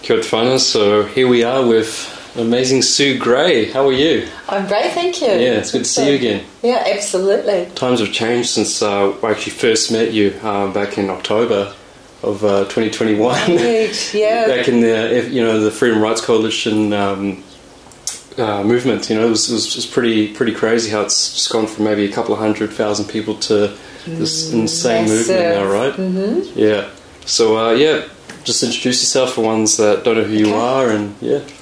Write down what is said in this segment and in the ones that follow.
Kia ora whānau. So here we are with amazing Sue Gray. How are you? I'm great, thank you. Yeah, it's good to see you again. Yeah, absolutely. Times have changed since I actually first met you back in October of 2021. Indeed, yeah. Back in the Freedom Rights Coalition movement. It was pretty crazy how it's just gone from maybe a couple of 100,000 people to this insane movement now, right? Mm-hmm. Yeah. So just introduce yourself for ones that don't know who you are, and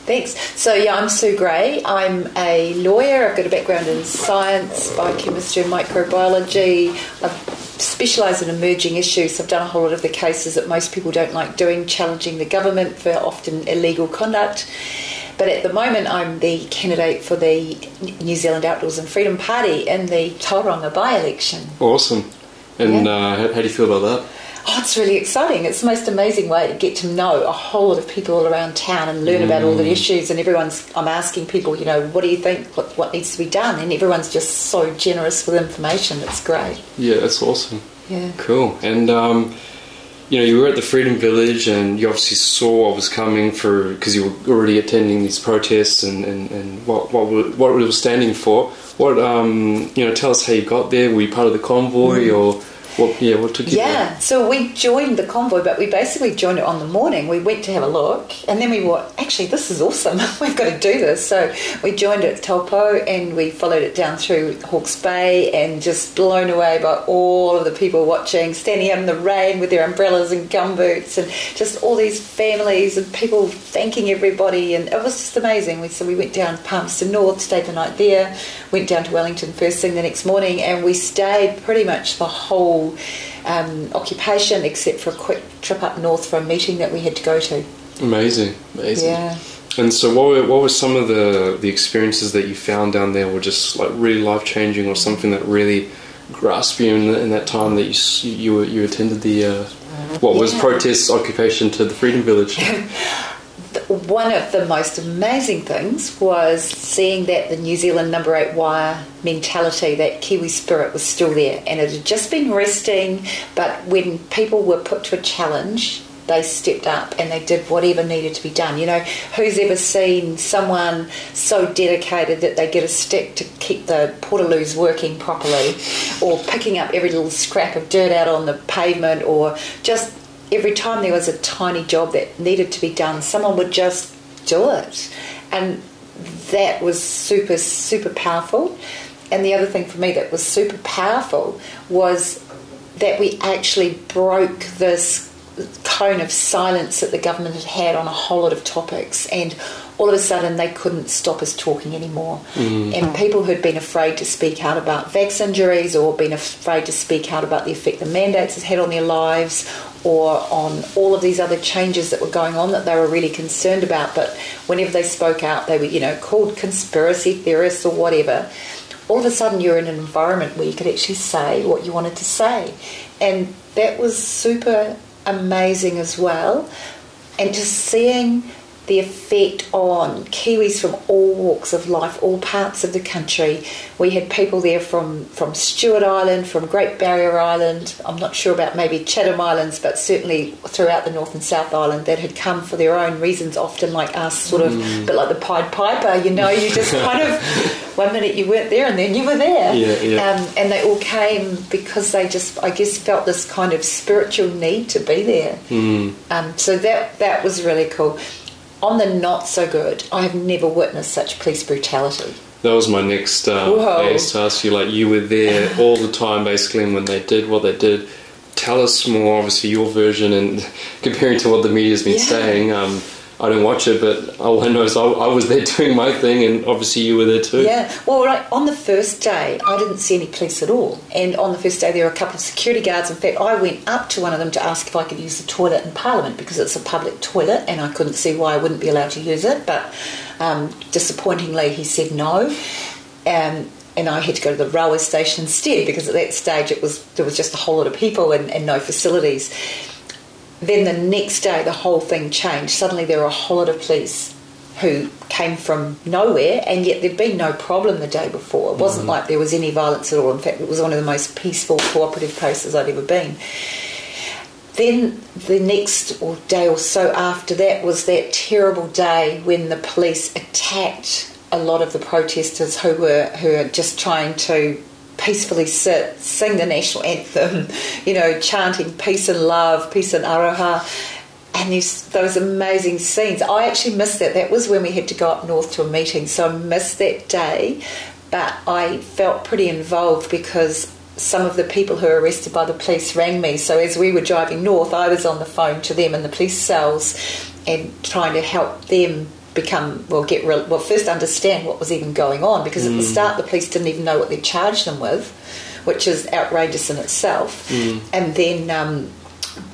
Thanks. So I'm Sue Gray. I'm a lawyer. I've got a background in science, biochemistry and microbiology. I've specialise in emerging issues. I've done a whole lot of the cases that most people don't like doing, challenging the government for often illegal conduct. But at the moment, I'm the candidate for the New Zealand Outdoors and Freedom Party in the Tauranga by-election. Awesome. And how do you feel about that? Oh, it's really exciting. It's the most amazing way to get to know a whole lot of people all around town and learn about all the issues. And I'm asking people, what do you think, what needs to be done? And everyone's just so generous with information. It's great. Yeah, that's awesome. Yeah. Cool. And, you were at the Freedom Village and you obviously saw what was coming because you were already attending these protests and what it was standing for. Tell us how you got there. Were you part of the convoy or... What took you there? So we joined the convoy, but we basically joined it on the morning. We went to have a look, and then we thought, actually, this is awesome. We've got to do this. So we joined at Taupo, and we followed it down through Hawke's Bay, and just blown away by all of the people watching, standing out in the rain with their umbrellas and gumboots, and just all these families and people thanking everybody, and it was just amazing. So we went down Palmerston North, stayed the night there, went down to Wellington first thing the next morning, and we stayed pretty much the whole occupation except for a quick trip up north for a meeting that we had to go to. Amazing. Yeah. And so what were some of the experiences that you found down there were just like really life-changing, or something that really grasped you in that time that you attended the was protest occupation to the Freedom Village? One of the most amazing things was seeing that the New Zealand number 8 wire mentality, that Kiwi spirit, was still there, and it had just been resting, but when people were put to a challenge, they stepped up and they did whatever needed to be done. Who's ever seen someone so dedicated that they get a stick to keep the portaloos working properly, or picking up every little scrap of dirt out on the pavement, or just every time there was a tiny job that needed to be done, someone would just do it. And that was super, super powerful. And the other thing for me that was super powerful was that we actually broke this cone of silence that the government had had on a whole lot of topics, and all of a sudden they couldn't stop us talking anymore. And people who'd been afraid to speak out about vax injuries, or been afraid to speak out about the effect the mandates had had on their lives, or on all of these other changes that were going on that they were really concerned about, but whenever they spoke out they were called conspiracy theorists or whatever. All of a sudden you're in an environment where you could actually say what you wanted to say, and that was super amazing as well. And just seeing the effect on Kiwis from all walks of life, all parts of the country. We had people there from Stewart Island, from Great Barrier Island, I'm not sure about maybe Chatham Islands, but certainly throughout the North and South Island, that had come for their own reasons, often like us, sort of a bit like the Pied Piper, you just kind of, one minute you weren't there and then you were there. And they all came because they just, I guess, felt this kind of spiritual need to be there. So that was really cool. On the not so good, I have never witnessed such police brutality. That was my next base to ask you. You were there all the time, basically, and when they did what they did, tell us more, obviously, your version, and comparing to what the media's been saying. I don't watch it, but all I know is I was there doing my thing, and obviously you were there too. Yeah, well, on the first day, I didn't see any police at all. And on the first day, there were a couple of security guards. In fact, I went up to one of them to ask if I could use the toilet in Parliament, because it's a public toilet, and I couldn't see why I wouldn't be allowed to use it. But disappointingly, he said no. And I had to go to the railway station instead, because at that stage there was just a whole lot of people and no facilities. Then the next day, the whole thing changed. Suddenly there were a whole lot of police who came from nowhere, and yet there'd been no problem the day before. It wasn't like there was any violence at all. In fact, it was one of the most peaceful, cooperative places I'd ever been. then the next day or so after that was that terrible day when the police attacked a lot of the protesters who were just trying to peacefully sit, sing the national anthem, chanting peace and love, peace and aroha, and those amazing scenes. I actually missed that. That was when we had to go up north to a meeting, so I missed that day, but I felt pretty involved because some of the people who were arrested by the police rang me. So as we were driving north, I was on the phone to them in the police cells and trying to help them first understand what was even going on, because at the start the police didn't even know what they'd charged them with, which is outrageous in itself, and then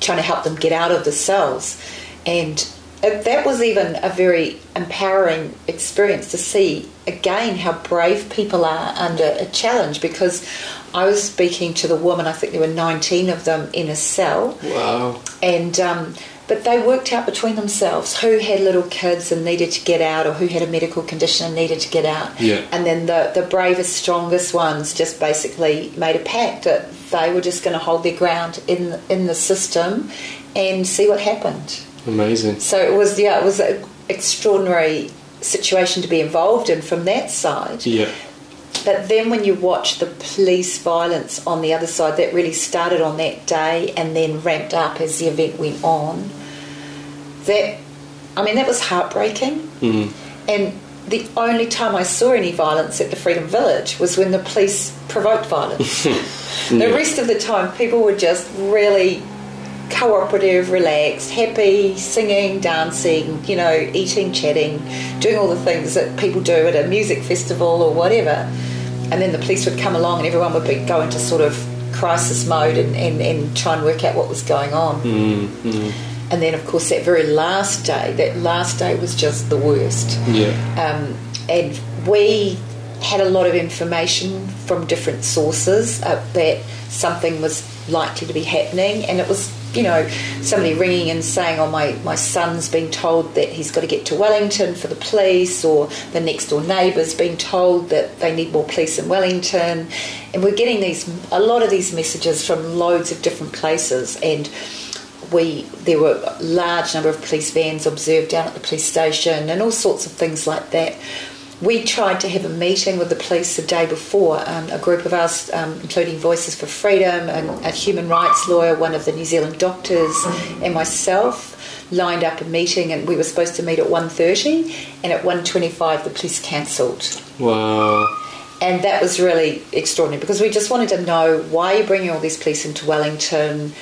trying to help them get out of the cells. And that was even a very empowering experience to see again how brave people are under a challenge, because I was speaking to the woman, I think there were 19 of them in a cell. Wow. And but they worked out between themselves who had little kids and needed to get out, or who had a medical condition and needed to get out. Yeah. And then the bravest, strongest ones just basically made a pact that they were just going to hold their ground in the system and see what happened. Amazing. So it was an extraordinary situation to be involved in from that side. Yeah. But then when you watch the police violence on the other side, that really started on that day and then ramped up as the event went on. That was heartbreaking. Mm-hmm. And the only time I saw any violence at the Freedom Village was when the police provoked violence. The rest of the time, people were just really cooperative, relaxed, happy, singing, dancing, eating, chatting, doing all the things that people do at a music festival or whatever. And then the police would come along and everyone would go into sort of crisis mode and try and work out what was going on. Mm-hmm. And then, of course, that last day was just the worst. Yeah. And we had a lot of information from different sources that something was likely to be happening, and it was somebody ringing and saying, my son's been told that he's got to get to Wellington for the police, or the next door neighbour's been told that they need more police in Wellington. And we're getting a lot of these messages from loads of different places, and there were a large number of police vans observed down at the police station and all sorts of things like that. We tried to have a meeting with the police the day before. A group of us, including Voices for Freedom, and a human rights lawyer, one of the New Zealand doctors, and myself, lined up a meeting, and we were supposed to meet at 1:30, and at 1:25 the police cancelled. Wow. And that was really extraordinary, because we just wanted to know, why are you bringing all these police into Wellington?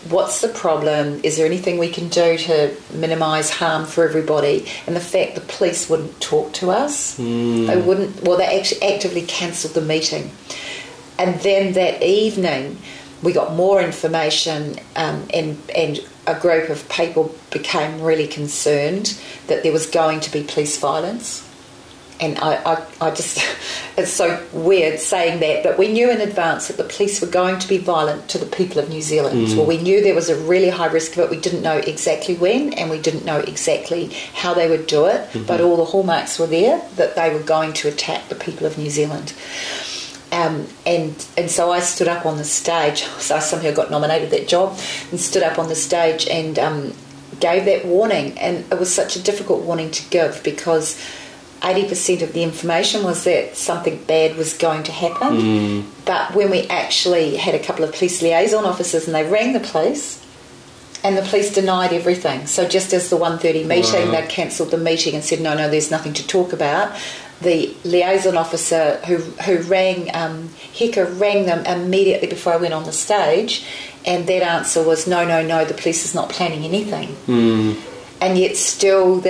What's the problem? Is there anything we can do to minimise harm for everybody? And the fact the police wouldn't talk to us, they wouldn't. Well, they actually actively cancelled the meeting. And then that evening, we got more information, and a group of people became really concerned that there was going to be police violence. And I just, it's so weird saying that, but we knew in advance that the police were going to be violent to the people of New Zealand. Well, we knew there was a really high risk of it. We didn't know exactly when, and we didn't know exactly how they would do it, but all the hallmarks were there that they were going to attack the people of New Zealand. And so I stood up on the stage. So I somehow got nominated that job, and stood up on the stage and gave that warning. And it was such a difficult warning to give, because 80% of the information was that something bad was going to happen. But when we actually had a couple of police liaison officers and they rang the police, and the police denied everything. So just as the 1:30 meeting, they'd cancelled the meeting and said, no, there's nothing to talk about. The liaison officer who rang, Heka rang them immediately before I went on the stage, and that answer was, no, the police is not planning anything. And yet still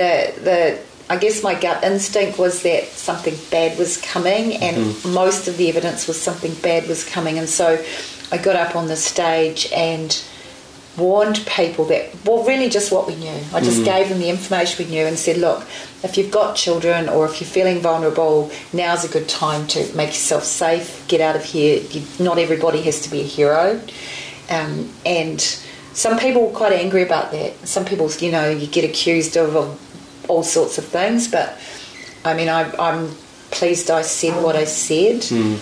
I guess my gut instinct was that something bad was coming, and most of the evidence was something bad was coming. And so I got up on the stage and warned people that, really just what we knew. I just gave them the information we knew and said, look, if you've got children or if you're feeling vulnerable, now's a good time to make yourself safe, get out of here. Not everybody has to be a hero. And some people were quite angry about that. Some people, you get accused of all sorts of things, but I mean, I'm pleased I said what I said, and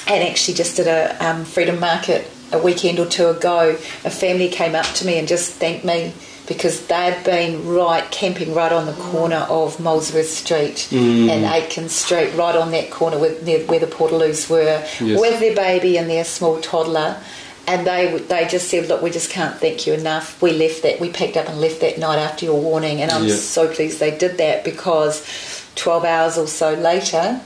actually just did a freedom market a weekend or two ago, a family came up to me and just thanked me because they'd been camping right on the corner of Molesworth Street and Aitken Street, right on that corner near where the Portaloos were, with their baby and their small toddler. And they just said, look, we just can't thank you enough. We picked up and left that night after your warning. And I'm so pleased they did that, because 12 hours or so later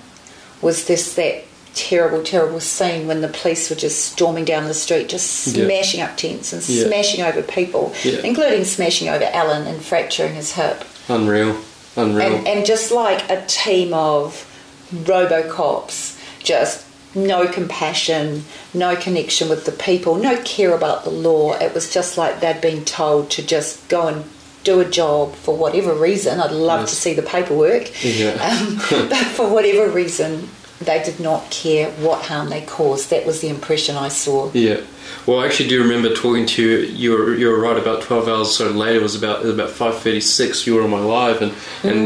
was that terrible, terrible scene when the police were just storming down the street, just smashing up tents and smashing over people, including smashing over Alan and fracturing his hip. Unreal. And just like a team of RoboCops, just no compassion, no connection with the people, no care about the law. It was just like they'd been told to just go and do a job for whatever reason. I'd love to see the paperwork, but for whatever reason they did not care what harm they caused. That was the impression I saw. Yeah. Well, I actually do remember talking to you. You were right, about 12 hours or so later. It was about 5:36. You were on my live, and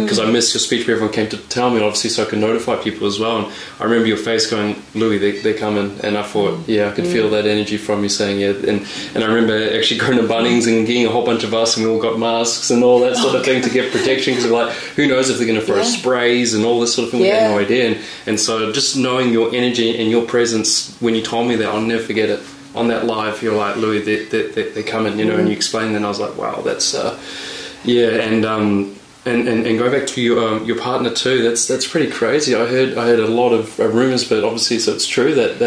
because I missed your speech, but everyone came to tell me, obviously, so I could notify people as well. And I remember your face going, Louis, they're coming, and I thought, I could feel that energy from you saying and I remember actually going to Bunnings and getting a whole bunch of us, and we all got masks and all that sort of thing to get protection, because we're like, who knows if they're going to throw sprays and all this sort of thing. We had no idea, and so just knowing your energy and your presence when you told me that, I'll never forget it. On that live, you're like, Louis, they're coming, you know, and you explained that, and I was like, wow, that's and going back to your partner too, that's pretty crazy. I heard a lot of rumours, but obviously, so it's true that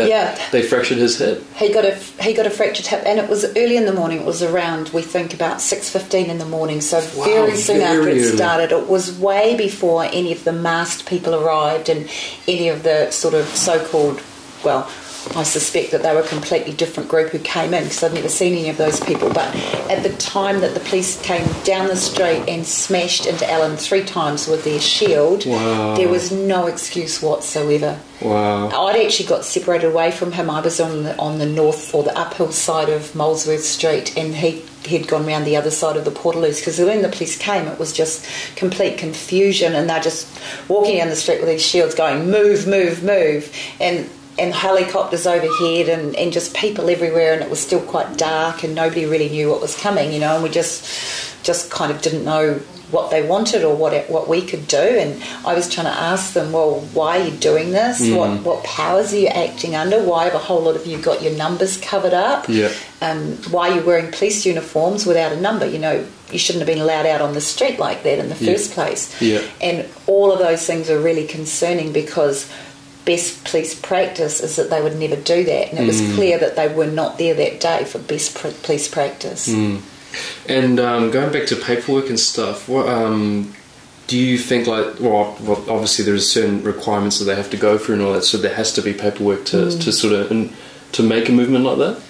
they fractured his hip. He got a fractured hip, and it was early in the morning. It was around, we think, about 6:15 in the morning. So very soon after it started. It was way before any of the masked people arrived, and any of the sort of so-called, well, I suspect that they were a completely different group who came in, because I'd never seen any of those people. But at the time that the police came down the street and smashed into Alan 3 times with their shield, there was no excuse whatsoever. Wow. I'd actually got separated away from him. I was on the north, or the uphill side of Molesworth Street, and he'd gone round the other side of the Portaloos, because when the police came, it was just complete confusion, and they're just walking down the street with these shields going, move, move, move, and helicopters overhead, and just people everywhere, and it was still quite dark, and nobody really knew what was coming, you know, and we just kind of didn't know what they wanted or what we could do. And I was trying to ask them, well, why are you doing this? What powers are you acting under? Why have a whole lot of you got your numbers covered up? Why are you wearing police uniforms without a number? You know, you shouldn't have been allowed out on the street like that in the first place. And all of those things are really concerning, because best police practice is that they would never do that, and it was clear that they were not there that day for best police practice. And going back to paperwork and stuff, what do you think, like, well, obviously there's certain requirements that they have to go through and all that, so there has to be paperwork to sort of to make a movement like that?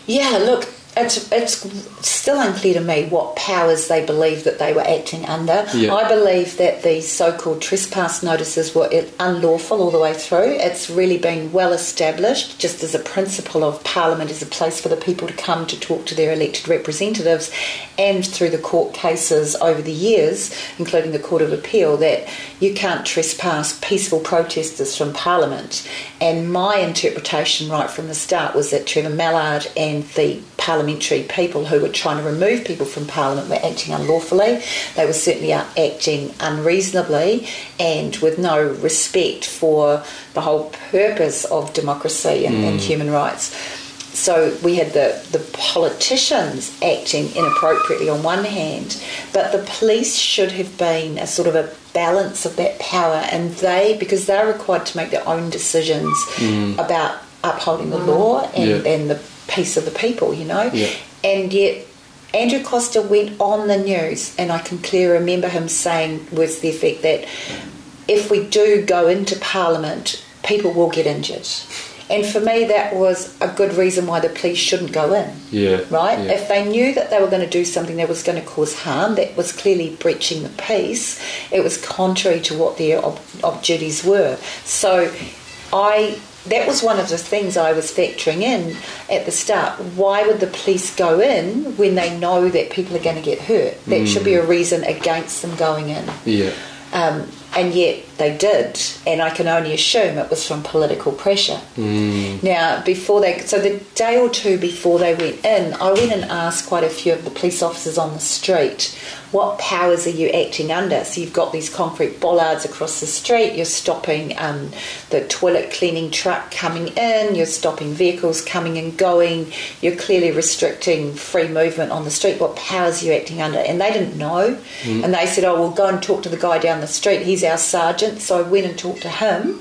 Yeah, look, it's still unclear to me what powers they believe that they were acting under. I believe that the so-called trespass notices were unlawful all the way through. It's really been well established, just as a principle of Parliament as a place for the people to come to talk to their elected representatives, and through the court cases over the years, including the Court of Appeal, that you can't trespass peaceful protesters from Parliament. And my interpretation right from the start was that Trevor Mallard and the parliamentary people who were trying to remove people from Parliament were acting unlawfully. They were certainly acting unreasonably, and with no respect for the whole purpose of democracy and human rights. So we had the politicians acting inappropriately on one hand, but the police should have been a sort of a balance of that power, and because they're required to make their own decisions about upholding the law and the peace of the people, you know. And yet Andrew Costa went on the news, and I can clearly remember him saying, with the effect that if we do go into Parliament, people will get injured. And for me, that was a good reason why the police shouldn't go in. Right? If they knew that they were going to do something that was going to cause harm, that was clearly breaching the peace, it was contrary to what their duties were. So that was one of the things I was factoring in at the start. Why would the police go in when they know that people are going to get hurt? That should be a reason against them going in. And yet they did, and I can only assume it was from political pressure. Now, so the day or two before they went in, I went and asked quite a few of the police officers on the street, what powers are you acting under? So you've got these concrete bollards across the street, you're stopping the toilet cleaning truck coming in, you're stopping vehicles coming and going, you're clearly restricting free movement on the street. What powers are you acting under? And they didn't know. And they said, oh, well, go and talk to the guy down the street, he's our sergeant. So I went and talked to him,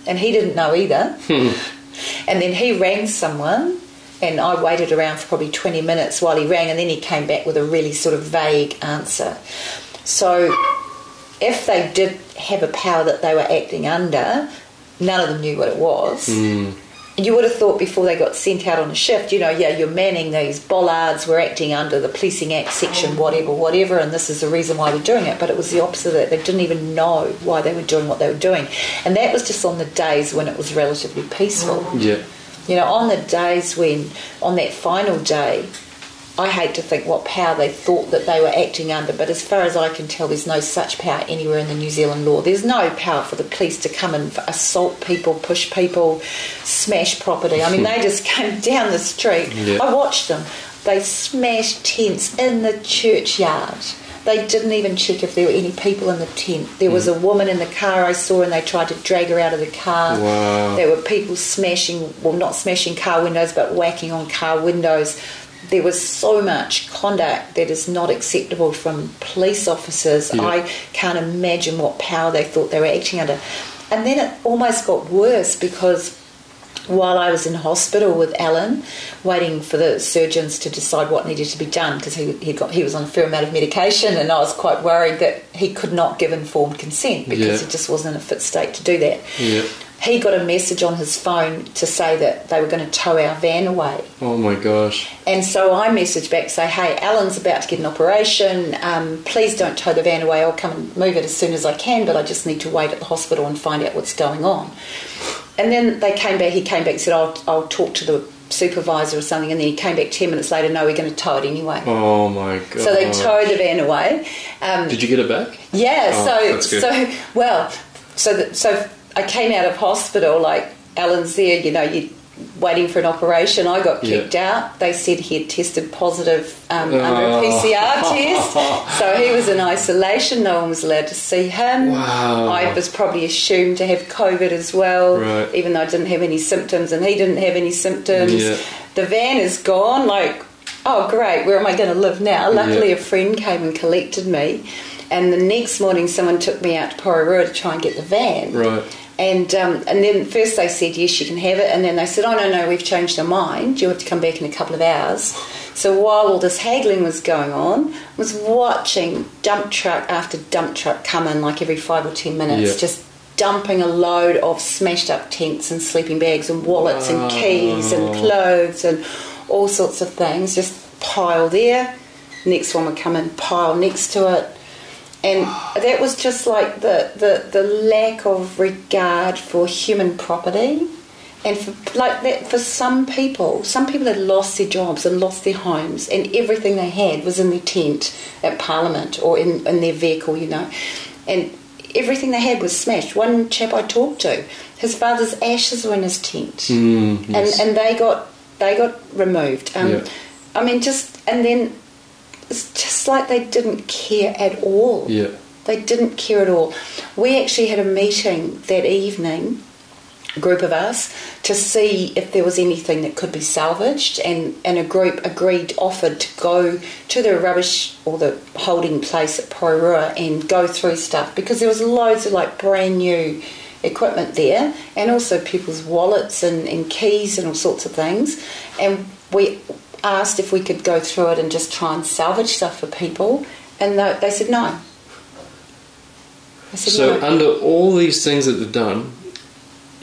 and he didn't know either. And then he rang someone, and I waited around for probably 20 minutes while he rang, and then he came back with a really sort of vague answer. So if they did have a power that they were acting under, none of them knew what it was. You would have thought before they got sent out on a shift, you're manning these bollards, we're acting under the Policing Act section whatever, and this is the reason why we're doing it. But it was the opposite of that. They didn't even know why they were doing what they were doing. And that was just on the days when it was relatively peaceful. Yeah. On the days when, on that final day, I hate to think what power they thought that they were acting under, but as far as I can tell, there's no such power anywhere in the New Zealand law. There's no power for the police to come and assault people, push people, smash property. I mean, they just came down the street. Yeah. I watched them. They smashed tents in the churchyard. They didn't even check if there were any people in the tent. There was a woman in the car I saw, and they tried to drag her out of the car. Wow. There were people not smashing car windows, but whacking on car windows. There was so much conduct that is not acceptable from police officers. Yeah. I can't imagine what power they thought they were acting under. And then it almost got worse, because while I was in hospital with Alan, waiting for the surgeons to decide what needed to be done, because he was on a fair amount of medication, and I was quite worried that he could not give informed consent because he just wasn't in a fit state to do that. Yeah. He got a message on his phone to say that they were going to tow our van away. Oh my gosh. And so I messaged back, say, hey, Alan's about to get an operation, please don't tow the van away, I'll come and move it as soon as I can, but I just need to wait at the hospital and find out what's going on. And then he came back and said, I'll talk to the supervisor or something, and then he came back 10 minutes later, no, we're going to tow it anyway. Oh my god. So they towed the van away. Did you get it back? Yeah, that's good. So I came out of hospital, like, Alan's there, you're waiting for an operation. I got kicked out. They said he had tested positive under a PCR test. So he was in isolation. No one was allowed to see him. Wow. I was probably assumed to have COVID as well, even though I didn't have any symptoms and he didn't have any symptoms. Yeah. The van is gone. Like, oh, great, where am I going to live now? Luckily, a friend came and collected me. And the next morning, someone took me out to Porirua to try and get the van. Right. And then first they said, yes, you can have it. And then they said, oh, no, we've changed our mind. You have to come back in a couple of hours. So while all this haggling was going on, I was watching dump truck after dump truck come in like every 5 or 10 minutes, just dumping a load of smashed up tents and sleeping bags and wallets and keys and clothes and all sorts of things. Just pile there. Next one would come in, pile next to it. And that was just like the lack of regard for human property, and for some people had lost their jobs and lost their homes, and everything they had was in their tent at Parliament or in their vehicle, and everything they had was smashed. One chap I talked to, his father's ashes were in his tent, yes. and they got removed. I mean, and then. It's just like they didn't care at all. Yeah. They didn't care at all. We actually had a meeting that evening, a group of us, to see if there was anything that could be salvaged, and a group offered to go to the rubbish or the holding place at Porirua and go through stuff, because there was loads of like brand new equipment there, and also people's wallets and keys and all sorts of things, and we asked if we could go through it and just try and salvage stuff for people, and they said no. So under all these things that they've done,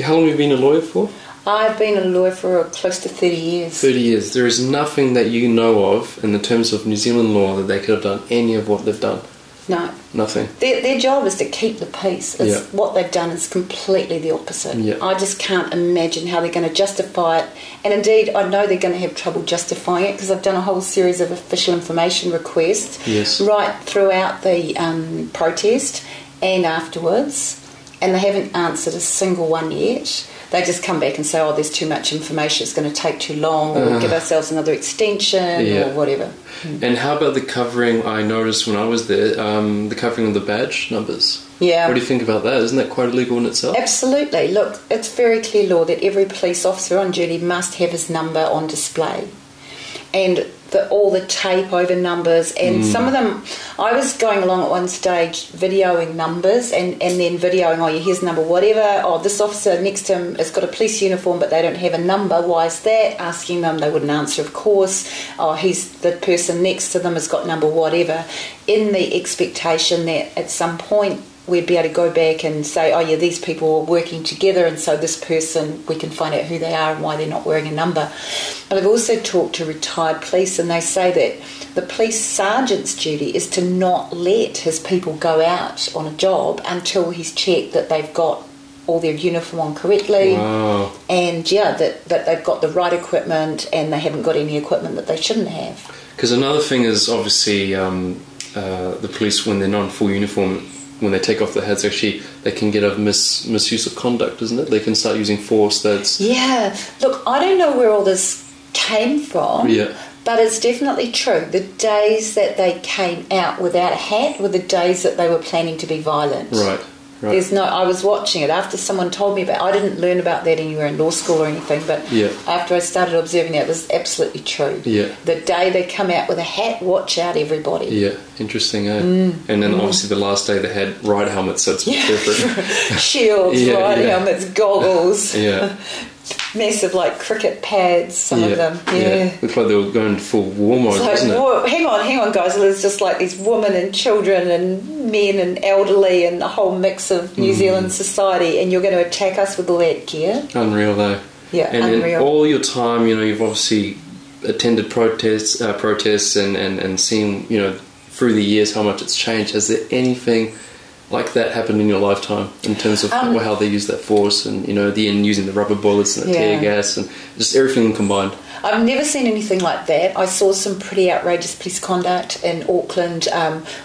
how long have you been a lawyer for? I've been a lawyer for close to 30 years. 30 years. There is nothing that you know of in the terms of New Zealand law that they could have done any of what they've done? No. Nothing. Their job is to keep the peace. What they've done is completely the opposite. Yeah. I just can't imagine how they're going to justify it. And indeed, I know they're going to have trouble justifying it, because I've done a whole series of official information requests right throughout the protest and afterwards. and they haven't answered a single one yet, they just come back and say, oh, there's too much information, it's going to take too long, or we'll give ourselves another extension, or whatever. And how about the covering? I noticed when I was there, the covering of the badge numbers. Yeah. What do you think about that? Isn't that quite illegal in itself? Absolutely. Look, it's very clear law that every police officer on duty must have his number on display. And all the tape over numbers, and some of them, I was going along at one stage videoing numbers and then videoing, oh, yeah, here's number whatever, oh, this officer next to him has got a police uniform but they don't have a number, why is that? Asking them, they wouldn't answer, of course. Oh, the person next to them has got number whatever, in the expectation that at some point we'd be able to go back and say, oh yeah, these people are working together, and so this person, we can find out who they are and why they're not wearing a number. But I've also talked to retired police, and they say that the police sergeant's duty is to not let his people go out on a job until he's checked that they've got all their uniform on correctly. Wow. And that they've got the right equipment and they haven't got any equipment that they shouldn't have. Because another thing is obviously the police, when they're not in full uniform, when they take off their hats, actually they can get a misuse of conduct, isn't it? They can start using force that's... Yeah. Look, I don't know where all this came from, but it's definitely true. The days that they came out without a hat were the days that they were planning to be violent. Right. There's I was watching it after someone told me about it. I didn't learn about that anywhere in law school or anything, but after I started observing it was absolutely true. Yeah. The day they come out with a hat, watch out, everybody. Yeah, interesting, eh? And then obviously the last day they had ride helmets, so it's different. Shields, ride helmets, goggles. Massive, like, cricket pads, some of them. Looked like they were going full war mode, wasn't it? Whoa, hang on, guys. There's just like these women and children and men and elderly and a whole mix of New Zealand society, and you're going to attack us with all that gear? Unreal, though. Yeah, and unreal. In all your time, you've obviously attended protests and seen, through the years how much it's changed. Has there anything like that happened in your lifetime in terms of how they use that force and, the end using the rubber bullets and the tear gas and just everything combined? I've never seen anything like that. I saw some pretty outrageous police conduct in Auckland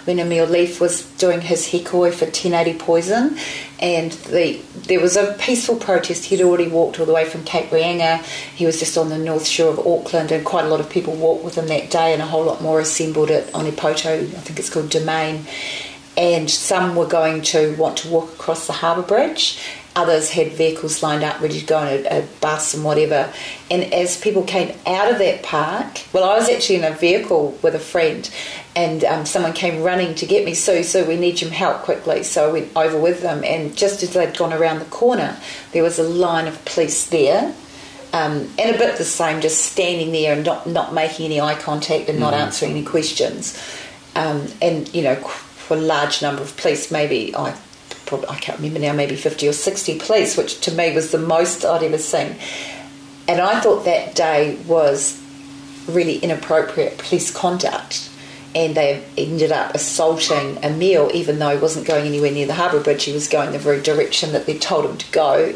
when Emil Leaf was doing his hikoi for 1080 Poison, and there was a peaceful protest. He'd already walked all the way from Cape Reinga. He was just on the north shore of Auckland, and quite a lot of people walked with him that day, and a whole lot more assembled at Onipoto, I think it's called Domain. And some were going to want to walk across the harbour bridge. Others had vehicles lined up ready to go on a bus and whatever. And as people came out of that park, well, I was actually in a vehicle with a friend, and someone came running to get me. So we need some help quickly. So I went over with them, and just as they'd gone around the corner, there was a line of police there. And a bit the same, just standing there and not making any eye contact and not answering any questions. For a large number of police, maybe I can't remember now, maybe 50 or 60 police, which to me was the most I'd ever seen. And I thought that day was really inappropriate police conduct, and they ended up assaulting Emil, even though he wasn't going anywhere near the harbour bridge. He was going the very direction that they told him to go.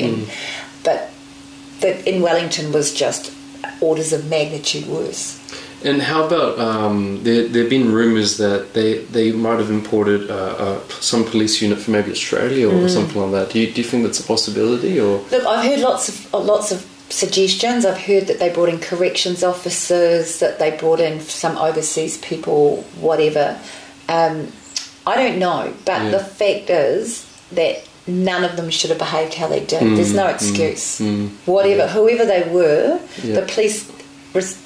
But that in Wellington was just orders of magnitude worse. And how about there have been rumours that they might have imported some police unit from maybe Australia or something like that. Do you think that's a possibility? Or look, I've heard lots of suggestions. I've heard that they brought in corrections officers, that they brought in some overseas people, whatever. I don't know, but the fact is that none of them should have behaved how they did. There's no excuse. Whoever they were, the police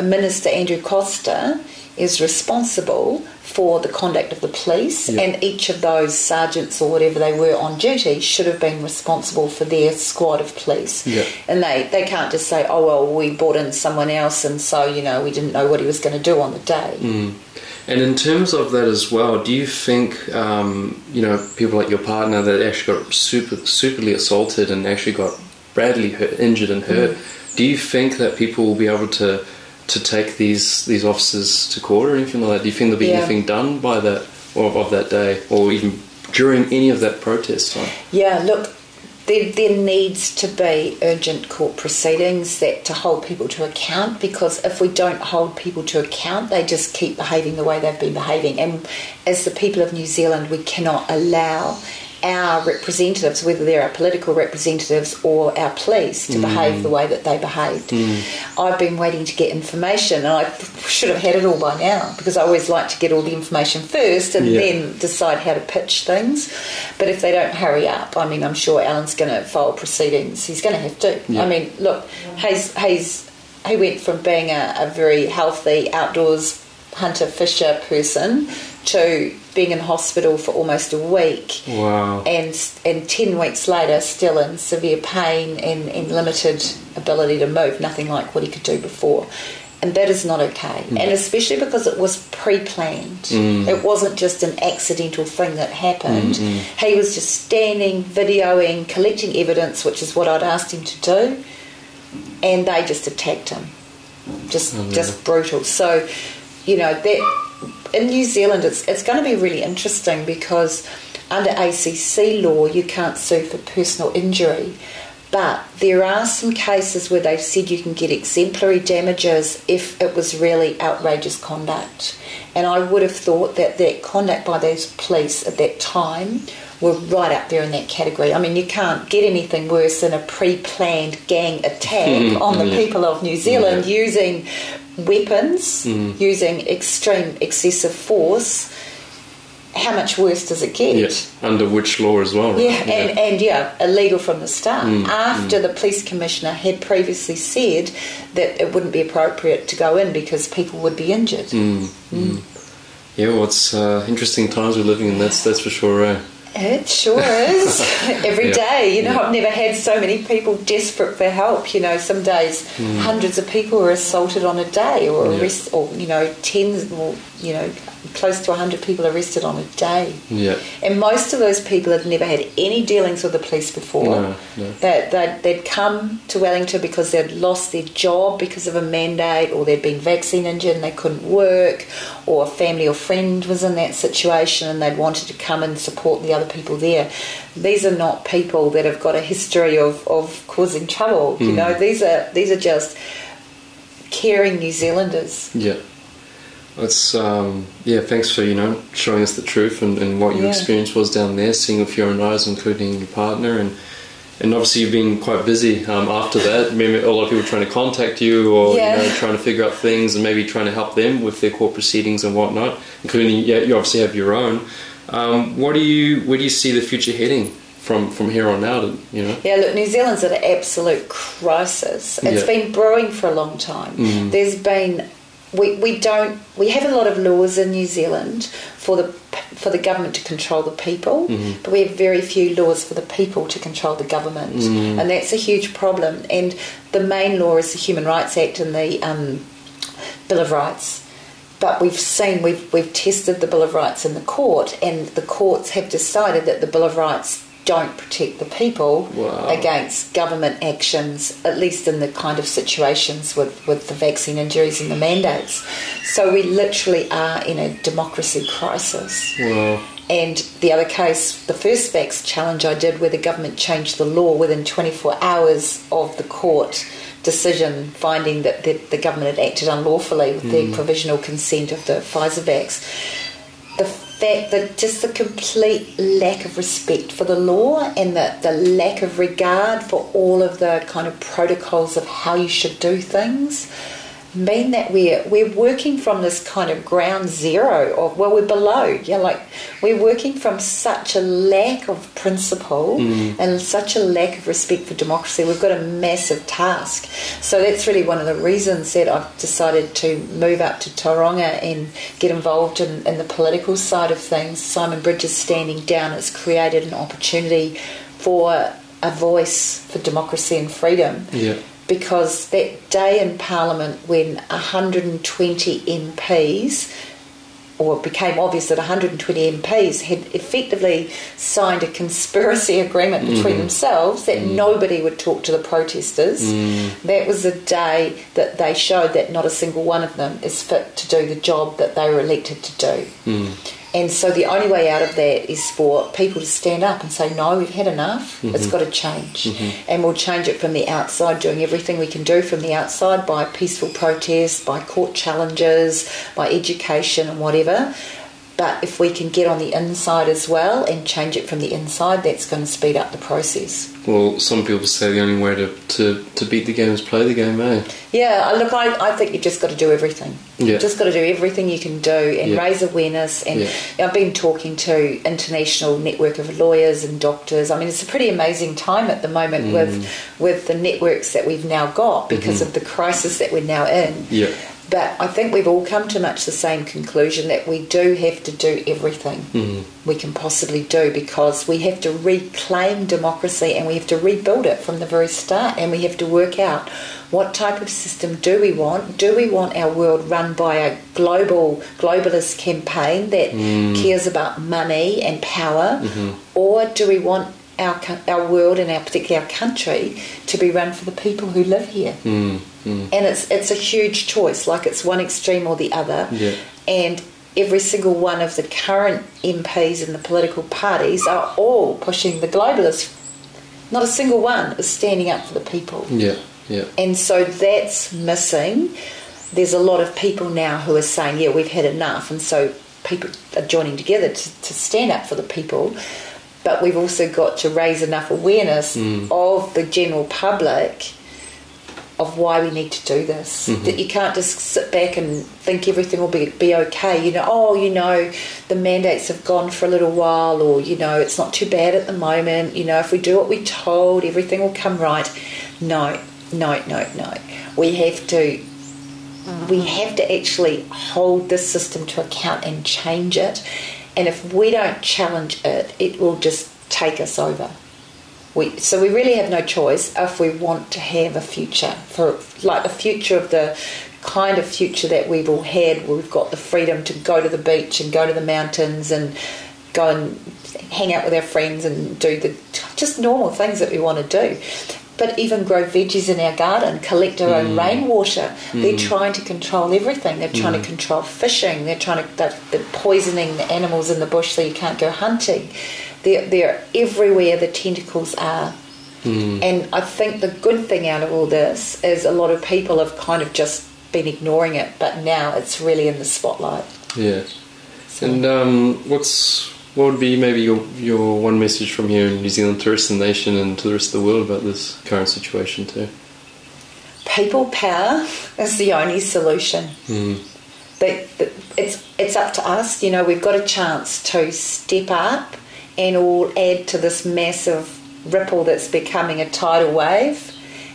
Minister Andrew Costa is responsible for the conduct of the police, and each of those sergeants or whatever they were on duty should have been responsible for their squad of police. And they can't just say, oh well, we brought in someone else and so we didn't know what he was going to do on the day. And in terms of that as well, do you think people like your partner that actually got superly assaulted and actually got badly injured and hurt, do you think that people will be able to take these officers to court or anything like that? Do you think there'll be anything done by that or of that day, or even during any of that protest time? Yeah, look, there needs to be urgent court proceedings to hold people to account, because if we don't hold people to account, they just keep behaving the way they've been behaving. And as the people of New Zealand, we cannot allow our representatives, whether they're our political representatives or our police, to behave the way that they behaved. I've been waiting to get information, and I should have had it all by now, because I always like to get all the information first and then decide how to pitch things. But if they don't hurry up, I mean, I'm sure Alan's going to file proceedings. He's going to have to. I mean, look, he went from being a very healthy outdoors hunter-fisher person to being in hospital for almost a week. Wow. And 10 weeks later, still in severe pain and limited ability to move, nothing like what he could do before. And that is not okay. And especially because it was pre-planned. It wasn't just an accidental thing that happened. He was just standing, videoing, collecting evidence, which is what I'd asked him to do, and they just attacked him. Just brutal. So, you know, that in New Zealand, it's going to be really interesting, because under ACC law you can't sue for personal injury, but there are some cases where they've said you can get exemplary damages if it was really outrageous conduct. And I would have thought that conduct by those police at that time were right up there in that category. I mean, you can't get anything worse than a pre-planned gang attack on the people of New Zealand using weapons, using extreme excessive force. How much worse does it get? Yes, under which law as well, right? And illegal from the start. After the police commissioner had previously said that it wouldn't be appropriate to go in because people would be injured. Yeah, well, it's interesting times we're living in, that's for sure. It sure is. Every day, you know, I've never had so many people desperate for help. You know, some days hundreds of people are assaulted on a day, or arrested, or, you know, tens, or, you know, close to 100 people arrested on a day. Yeah. And most of those people had never had any dealings with the police before. No. They'd come to Wellington because they'd lost their job because of a mandate, or they'd been vaccine injured and they couldn't work, or a family or friend was in that situation and they'd wanted to come and support the other people there. These are not people that have got a history of causing trouble. You know, these are just caring New Zealanders. Yeah. It's thanks for, you know, showing us the truth and what your experience was down there, seeing with your own eyes, including your partner, and obviously you've been quite busy after that. Maybe a lot of people trying to contact you, or you know, trying to figure out things and maybe trying to help them with their court proceedings and whatnot, including you obviously have your own. Where do you see the future heading from here on out? You know. Yeah, look, New Zealand's at an absolute crisis. It's been brewing for a long time. There's been we have a lot of laws in New Zealand for the government to control the people, but we have very few laws for the people to control the government, and that's a huge problem. And the main law is the Human Rights Act and the Bill of Rights. But we've tested the Bill of Rights in the court, and the courts have decided that the Bill of Rights don't protect the people against government actions, at least in the kind of situations with the vaccine injuries and the mandates. So we literally are in a democracy crisis. Wow. And the other case, the first vax challenge I did, where the government changed the law within 24 hours of the court decision, finding that the government had acted unlawfully with the provisional consent of the Pfizer vax. The fact that just the complete lack of respect for the law and the lack of regard for all of the kind of protocols of how you should do things mean that we're working from this kind of ground zero of, well, we're below. We're working from such a lack of principle and such a lack of respect for democracy. We've got a massive task. So that's really one of the reasons that I've decided to move up to Tauranga and get involved in the political side of things. Simon Bridges Standing Down has created an opportunity for a voice for democracy and freedom. Yeah. Because that day in Parliament when 120 MPs, or it became obvious that 120 MPs had effectively signed a conspiracy agreement between themselves that nobody would talk to the protesters, that was the day that they showed that not a single one of them is fit to do the job that they were elected to do. And so the only way out of that is for people to stand up and say, no, we've had enough, it's got to change. And we'll change it from the outside, doing everything we can do from the outside by peaceful protests, by court challenges, by education and whatever. But if we can get on the inside as well and change it from the inside, that's going to speed up the process. Well, some people say the only way to beat the game is play the game, eh? Yeah, look, I think you've just got to do everything. Yeah. You've just got to do everything you can do and raise awareness. And I've been talking to international network of lawyers and doctors. I mean, it's a pretty amazing time at the moment with the networks that we've now got because of the crisis that we're now in. Yeah. But I think we've all come to much the same conclusion that we do have to do everything we can possibly do, because we have to reclaim democracy and we have to rebuild it from the very start, and we have to work out what type of system do we want. Do we want our world run by a globalist campaign that cares about money and power, or do we want our world and particularly our country to be run for the people who live here? And it's a huge choice, like it's one extreme or the other. And every single one of the current MPs in the political parties are all pushing the globalists. Not a single one is standing up for the people. And so that's missing. There's a lot of people now who are saying, yeah, we've had enough, and so people are joining together to stand up for the people. But we've also got to raise enough awareness of the general public of why we need to do this. That you can't just sit back and think everything will be okay. The mandates have gone for a little while, or, it's not too bad at the moment. If we do what we're told, everything will come right. No. We have to actually hold this system to account and change it. And if we don't challenge it, it will just take us over. So we really have no choice if we want to have a future, a future of the kind of future that we've all had, where we've got the freedom to go to the beach and go to the mountains and go and hang out with our friends and do the just normal things that we want to do. But even grow veggies in our garden, collect our own rainwater. They're trying to control everything. They're trying to control fishing. They're poisoning the animals in the bush so you can't go hunting. They're everywhere the tentacles are. And I think the good thing out of all this is a lot of people have kind of just been ignoring it, but now it's really in the spotlight. Yeah. So. And what would be maybe your one message from here in New Zealand to the rest of the nation and to the rest of the world about this current situation too? People power is the only solution. But it's up to us. We've got a chance to step up and all add to this massive ripple that's becoming a tidal wave.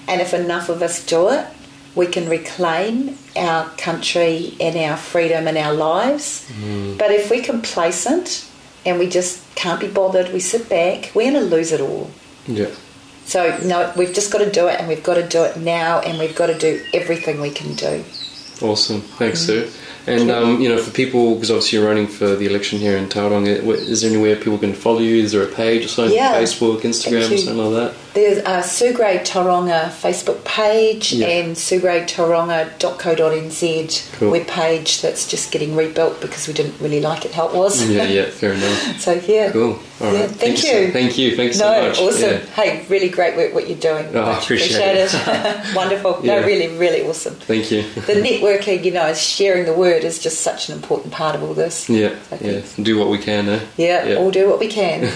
And if enough of us do it, we can reclaim our country and our freedom and our lives. But if we're complacent and we just can't be bothered, we sit back, we're going to lose it all. So, no, we've just got to do it, and we've got to do it now, and we've got to do everything we can do. Awesome. Thanks, Sue. And, for people, because obviously you're running for the election here in Tauranga, is there anywhere people can follow you? Is there a page or something? Facebook, Instagram, or something like that? There's a Sue Gray Tauranga Facebook page and suegraytauranga.co.nz webpage that's just getting rebuilt because we didn't really like it how it was. Fair enough. So, Cool. All right. Thank you. Thank you. Thanks so much. Awesome. Yeah. Hey, really great work what you're doing. Much appreciate it. Wonderful. No, really, really awesome. Thank you. The networking, sharing the word is just such an important part of all this. Do what we can, eh? All do what we can.